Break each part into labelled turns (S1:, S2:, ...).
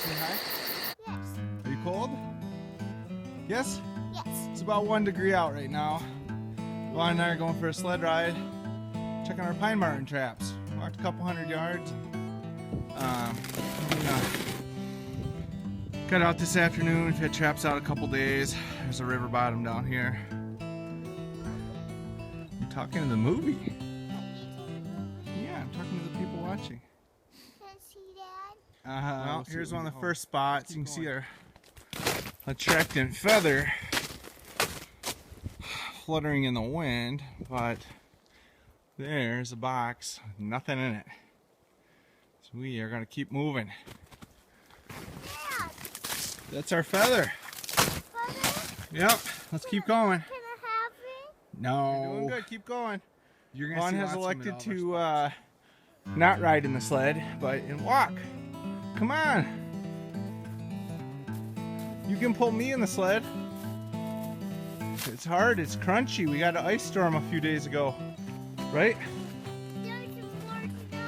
S1: Say hi.
S2: Yes.
S1: Are you cold? Yes?
S2: Yes.
S1: It's about 1 degree out right now. Vaughn and I are going for a sled ride, checking our Pine Marten traps. Walked a couple hundred yards. Got out this afternoon. We've had traps out a couple days. There's a river bottom down here. I'm talking to the movie. Yeah, I'm talking to the people watching.
S2: Can I see that?
S1: Well, here's one of the first spots. You can see our attractant feather fluttering in the wind, but there's a box, nothing in it. So we are gonna keep moving.
S2: Yeah.
S1: That's our feather.
S2: Father,
S1: Yep, let's keep going.
S2: can I have it?
S1: No. You're doing good, keep going.
S3: You're gonna
S1: Vaughn
S3: see
S1: has
S3: lots of them in
S1: elected
S3: all of
S1: to
S3: our spots.
S1: not ride in the sled, but walk. Come on. You can pull me in the sled. It's hard, it's crunchy. We got an ice storm a few days ago, right?
S2: There's more to go.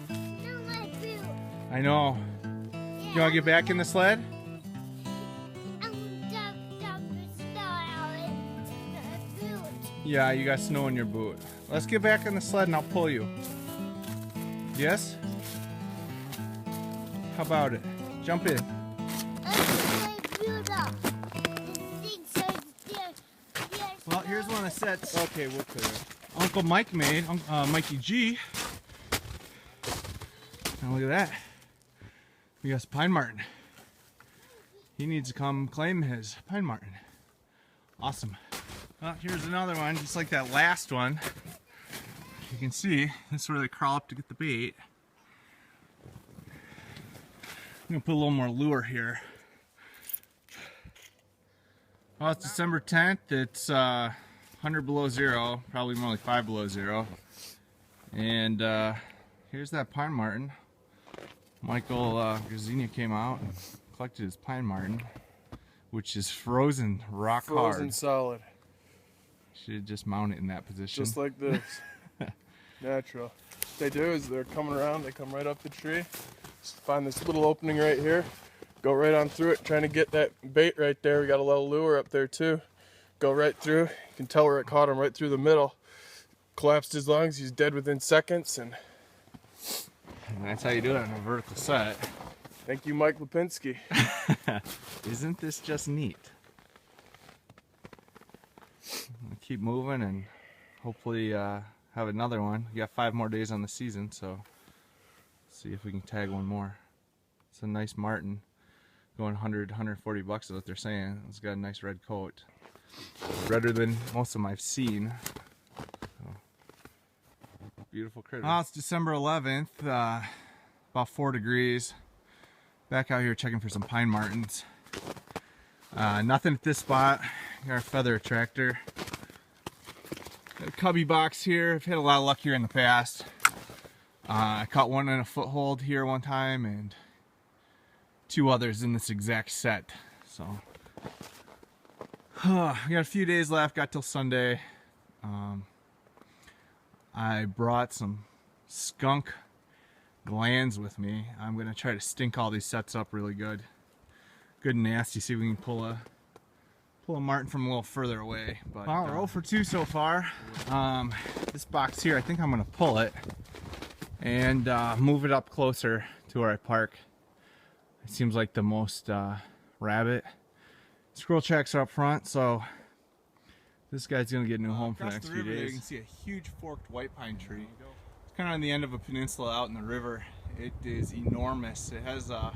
S2: And no, my boot.
S1: I know. You want to get back in the sled? Yeah, you got snow in your boot. Let's get back in the sled and I'll pull you. Yes? How about it? Jump in. Well, here's one of the sets. Okay, we'll clear it. Uncle Mike made, Mikey G. And look at that. We got some Pine Marten. He needs to come claim his Pine Marten. Awesome. Well, here's another one, just like that last one. You can see, this is where they crawl up to get the bait. I'm gonna put a little more lure here. Well, it's December 10th. It's 100 below zero, probably more like 5 below zero. And here's that Pine Marten. Michael Grazina came out and collected his Pine Marten, which is frozen rock hard.
S3: Frozen solid.
S1: Should just mount it in that position.
S3: Just like this. Natural. What they do is they're coming around, they come right up the tree, just find this little opening right here, go right on through it, trying to get that bait right there. We got a little lure up there too. Go right through. You can tell where it caught him right through the middle. Collapsed his lungs, he's dead within seconds, and
S1: that's how you do it on a vertical set.
S3: thank you, Mike Lipinski.
S1: Isn't this just neat? We'll keep moving and hopefully have another one. We got 5 more days on the season, so see if we can tag one more. It's a nice Marten, going 100, 140 bucks is what they're saying. It's got a nice red coat, redder than most of them I've seen. So, beautiful critter. Well, it's December 11th, about 4 degrees. Back out here checking for some Pine Martens. Nothing at this spot. Got our feather attractor. Got a cubby box here. I've had a lot of luck here in the past. I caught one in a foothold here one time and 2 others in this exact set. So we got a few days left. Got till Sunday. I brought some skunk glands with me. I'm gonna try to stink all these sets up really good and nasty. See if we can pull a Marten from a little further away. But well, we're 0 for 2 so far. This box here, I think I'm gonna pull it and move it up closer to where I park. It seems like the most rabbit. Squirrel tracks are up front, so this guy's gonna get a new home for the next few days. You can see a huge forked white pine tree. It's kind of on the end of a peninsula out in the river. It is enormous. It has a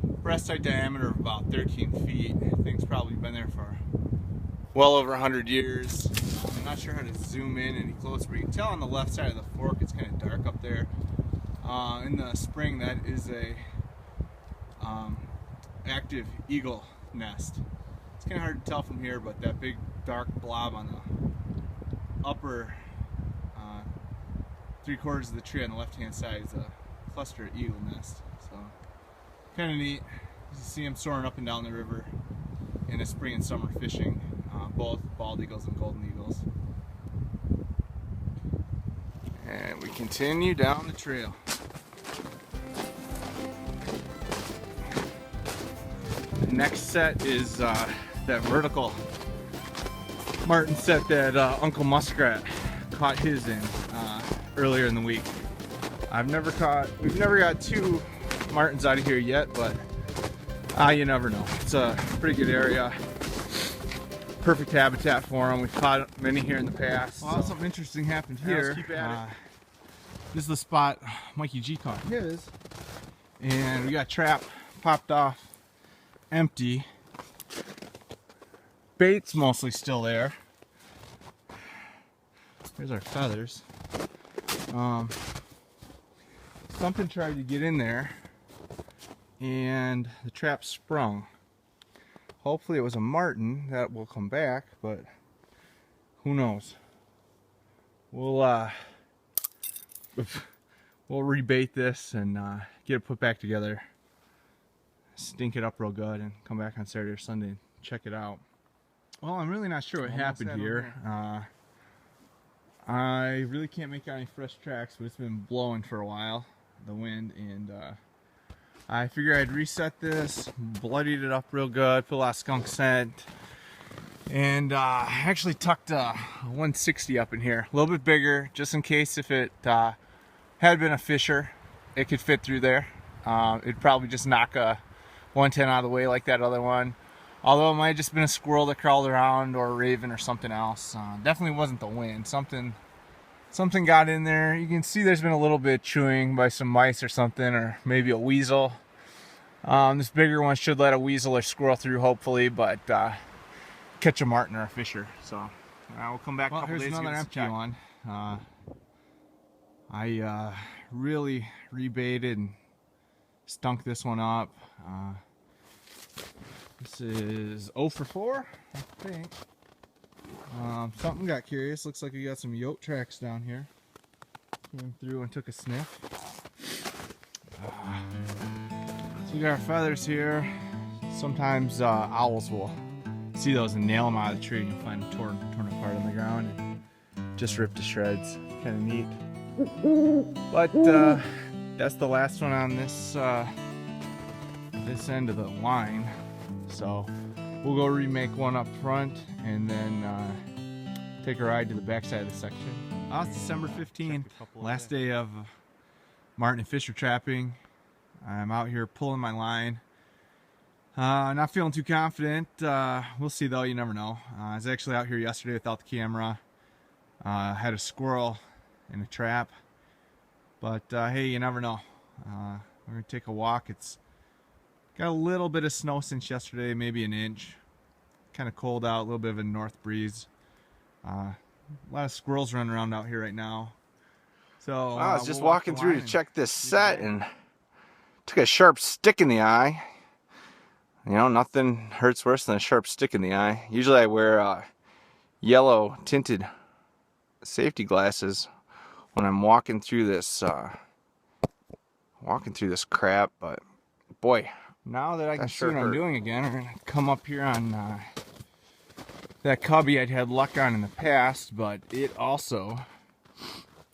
S1: breast height diameter of about 13 feet. The thing's probably been there for well over 100 years. I'm not sure how to zoom in any closer, but you can tell on the left side of the fork it's kind of dark up there. In the spring, that is a active eagle nest. It's kind of hard to tell from here, but that big dark blob on the upper 3/4 of the tree on the left hand side is a cluster eagle nest. So kind of neat. You see them soaring up and down the river in the spring and summer fishing, both bald eagles and golden eagles. And we continue down the trail. Next set is that vertical marten set that Uncle Muskrat caught his in earlier in the week. We've never got 2 martens out of here yet, but you never know. It's a pretty good area. Perfect habitat for them. We've caught many here in the past. Well, something interesting happened here. This is the spot Mikey G caught his, and we got trap popped off empty. Bait's mostly still there. Here's our feathers. Something tried to get in there and the trap sprung. Hopefully it was a marten that will come back, but who knows. We'll rebait this and get it put back together, stink it up real good, and come back on Saturday or Sunday and check it out. Well, I'm really not sure what happened here. I really can't make out any fresh tracks, but it's been blowing for a while, the wind, and I figured I'd reset this, bloodied it up real good, put a lot of skunk scent, and actually tucked a 160 up in here, a little bit bigger, just in case if it had been a fisher, it could fit through there. It'd probably just knock a 110 out of the way like that other one. Although it might have just been a squirrel that crawled around, or a raven, or something else. Definitely wasn't the wind. Something got in there. You can see there's been a little bit of chewing by some mice or something, or maybe a weasel. This bigger one should let a weasel or squirrel through, hopefully, but catch a marten or a fisher. So we'll come back. Well, here's another empty one. I really rebaited and stunk this one up. This is 0 for 4, I think. Something got curious. Looks like we got some yoke tracks down here. Came through and took a sniff. So we got our feathers here. Sometimes owls will see those and nail them out of the tree. You'll find them torn apart on the ground and just ripped to shreds. Kind of neat. But that's the last one on this this end of the line. So we'll go remake one up front and then take a ride to the back side of the section. It's December 15th, last day of marten and fisher trapping. I'm out here pulling my line. Not feeling too confident. We'll see though, you never know. I was actually out here yesterday without the camera. Had a squirrel in a trap. But hey, you never know. We're gonna take a walk. It's got a little bit of snow since yesterday, maybe an inch. Kind of cold out, a little bit of a north breeze. A lot of squirrels running around out here right now. So
S4: I was just walking through to check this set and took a sharp stick in the eye. You know, nothing hurts worse than a sharp stick in the eye. Usually I wear yellow tinted safety glasses when I'm walking through this crap, but boy,
S1: now that I can see what I'm doing again, I'm gonna come up here on that cubby I'd had luck on in the past, but it also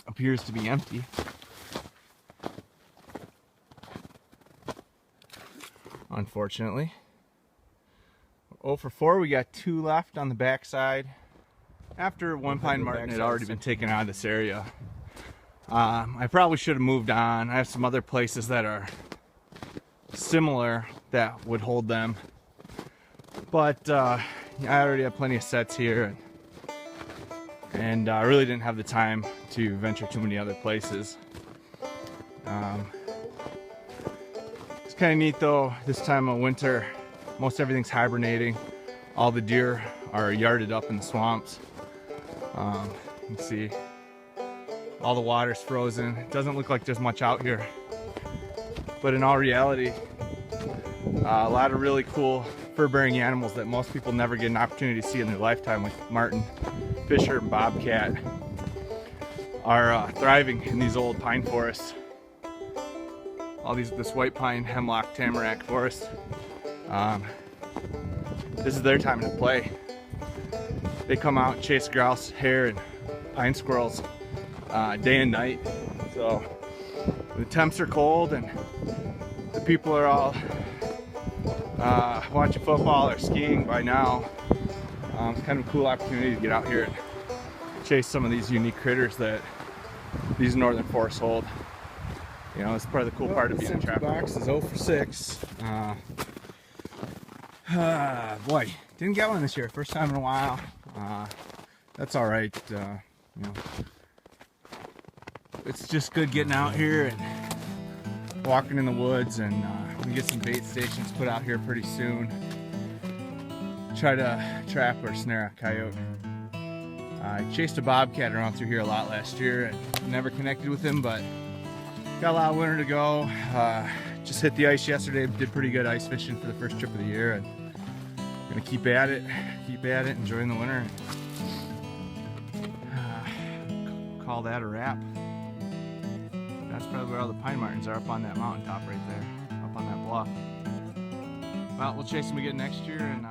S1: appears to be empty. Unfortunately. 0 for 4, we got 2 left on the backside. After one pine marten had already been taken out of this area. I probably should have moved on. I have some other places that are similar that would hold them, but I already have plenty of sets here, and I really didn't have the time to venture too many other places. It's kind of neat though, this time of winter most everything's hibernating. All the deer are yarded up in the swamps. You can see all the water's frozen. It doesn't look like there's much out here, but in all reality, a lot of really cool fur-bearing animals that most people never get an opportunity to see in their lifetime, like marten, fisher, and bobcat, are thriving in these old pine forests. This white pine, hemlock, tamarack forest. This is their time to play. They come out and chase grouse, hare, and pine squirrels day and night. So the temps are cold and the people are all watching football or skiing by now. It's kind of a cool opportunity to get out here and chase some of these unique critters that these northern forests hold. You know, it's probably the cool part of being a trapper. Box is 0 for 6. Boy, didn't get one this year. First time in a while. That's all right. You know, it's just good getting out here and walking in the woods, and we can get some bait stations put out here pretty soon. Try to trap or snare a coyote. I chased a bobcat around through here a lot last year and never connected with him, but got a lot of winter to go. Just hit the ice yesterday, did pretty good ice fishing for the first trip of the year, and gonna keep at it, enjoying the winter. Call that a wrap. That's probably where all the Pine Martens are, up on that mountaintop right there, up on that bluff. Well, we'll chase them again next year, and